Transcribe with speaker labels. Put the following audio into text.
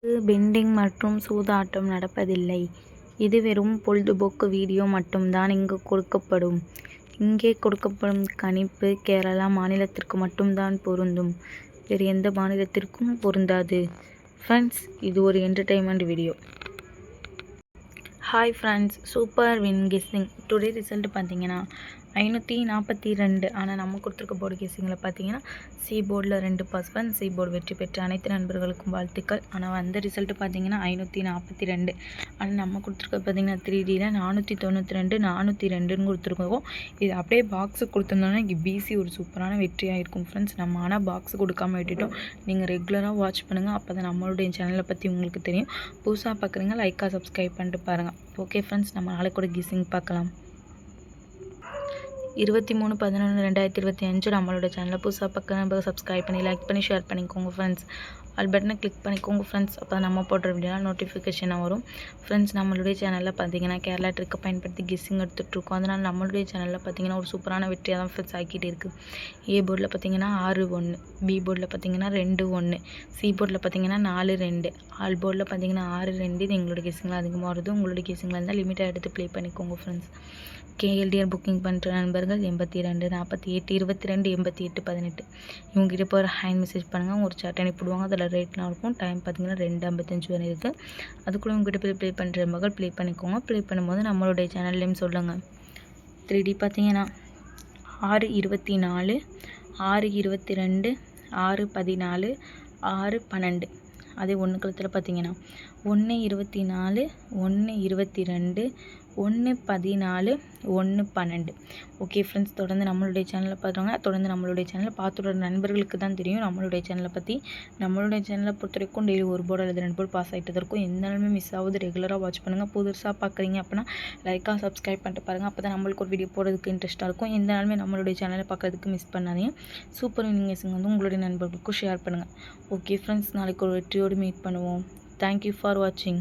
Speaker 1: Bending மற்றும் சூதாட்டம் நடப்பதில்லை. இது வெறும் பொழுதுபோக்கு வீடியோ மட்டும்தான் இங்கு கொடுக்கப்படும். இங்கே கொடுக்கப்படும் கணிப்பு கேரளா மாநிலத்திற்கு மட்டும்தான் பொருந்தும். வேறு எந்த மாநிலத்திற்கும் பொருந்தாது. ஃப்ரெண்ட்ஸ், இது ஒரு entertainment video. Hi friends, super win guessing. Today result பார்த்தீங்கன்னா 542. ஆனால் நம்ம கொடுத்துருக்க போர்டு கெஸ்ஸிங்கில் பார்த்தீங்கன்னா சி போர்டில் 2 பாஸ். சி போர்டு வெற்றி பெற்ற அனைத்து நண்பர்களுக்கும் வாழ்த்துக்கள். ஆனால் அந்த ரிசல்ட் பார்த்தீங்கன்னா 542. ஆனால் நம்ம கொடுத்துருக்க பார்த்தீங்கன்னா 3Dயில் 492 402ன்னு கொடுத்துருக்கோம். இது அப்படியே பாக்ஸு கொடுத்துருந்தோன்னா இங்கே பிசி ஒரு சூப்பரான வெற்றியாக இருக்கும் ஃப்ரெண்ட்ஸ். நம்ம ஆனால் பாக்ஸ் கொடுக்காம விட்டுட்டோம். நீங்கள் ரெகுலராக வாட்ச் பண்ணுங்கள். அப்போ தான் நம்மளுடைய சேனலை பற்றி உங்களுக்கு தெரியும். புதுசாக பார்க்குறீங்க, லைக்காக சப்ஸ்கிரைப் பண்ணிட்டு பாருங்கள். ஓகே ஃப்ரெண்ட்ஸ், நம்ம நாளைக்கு கூட கெஸ்ஸிங் பார்க்கலாம். 23/11/2025 நம்மளோட சேனலை புதுசாக பார்க்க சப்ஸ்கிரைப் பண்ணி லைக் பண்ணி ஷேர் பண்ணிக்கோங்க ஃப்ரெண்ட்ஸ். ஆல் பட்டனை கிளிக் பண்ணிக்கோங்க ஃப்ரெண்ட்ஸ். அப்போ நம்ம போடுற வீடியோலாம் நோட்டிஃபிகேஷனாக வரும் ஃப்ரெண்ட்ஸ். நம்மளுடைய சேனலில் பார்த்தீங்கன்னா கேரளா ட்ரிக்கை பயன்படுத்தி கெஸ்ஸிங் எடுத்துகிட்ருக்கோம். அதனால் நம்மளுடைய சேனலில் பார்த்தீங்கன்னா ஒரு சூப்பரான வெற்றியாக தான் ஃப்ரெண்ட்ஸ் ஆக்கிட்டு இருக்குது. ஏ போர்டில் பார்த்தீங்கன்னா 6-1, பி போர்டில் பார்த்தீங்கன்னா 2-1, சி போர்டில் பார்த்தீங்கன்னா 4-2, ஆல் போர்டில் பார்த்தீங்கன்னா 6-2. இது எங்களோட கெஸ்ஸிங்கில் அதிகமாக வருது. உங்களோட கெஸ்ஸிங்கில் இருந்தால் லிமிட்டாக எடுத்து ப்ளே பண்ணிக்கோங்க ஃப்ரெண்ட்ஸ். கேஎல்டிஆர் புக்கிங் பண்ணுற நண்பர்கள் 82 48 22 88 18 இவங்ககிட்ட போகிற ஹேண்ட் மெசேஜ் பண்ணுங்கள். ஒரு சாட் அனுப்பிடுவாங்க. அதில் ரேட்லாம் இருக்கும். டைம் பார்த்தீங்கன்னா 2:55 வரை இருக்குது. அதுக்குள்ளே உங்ககிட்ட போய் ப்ளே பண்ணுற மகள் ப்ளே பண்ணிக்கோங்க. ப்ளே பண்ணும்போது நம்மளுடைய சேனல்லையும் சொல்லுங்கள். 3D பார்த்தீங்கன்னா 6-24 6-22 6-14 6-12. அதே 1 கழுத்தில் பார்த்தீங்கன்னா 1-24 1-22 1-14 1-12. ஓகே ஃப்ரெண்ட்ஸ், தொடர்ந்து நம்மளுடைய சேனலில் பார்த்துருவாங்க. தொடர்ந்து நம்மளுடைய சேனலை பார்த்துடுற நண்பர்களுக்கு தான் தெரியும் நம்மளுடைய சேனலை பற்றி. நம்மளுடைய சேனலை பொறுத்த வரைக்கும் டெய்லி ஒரு போர்டு அல்லது 2 போர்டு பாஸ் ஆகிட்டு இருக்கும். எந்த நாளுமே மிஸ் ஆகுது. ரெகுலராக வாட்ச் பண்ணுங்கள். புதுசாக பார்க்குறீங்க அப்படின்னா லைக்காக சப்ஸ்கிரைப் பண்ணிட்டு பாருங்கள். அப்போ தான் நம்மளுக்கு ஒரு வீடியோ போடுறதுக்கு இன்ட்ரெஸ்ட்டாக இருக்கும். எந்த நாளுமே நம்மளுடைய சேனலை பார்க்குறதுக்கு மிஸ் பண்ணாதீங்க. சூப்பர் வின்னிங் வந்து உங்களுடைய நண்பர்களுக்கும் ஷேர் பண்ணுங்கள். ஓகே ஃப்ரெண்ட்ஸ், நாளைக்கு ஒரு வெற்றியோடு மீட் பண்ணுவோம். தேங்க்யூ ஃபார் வாட்சிங்.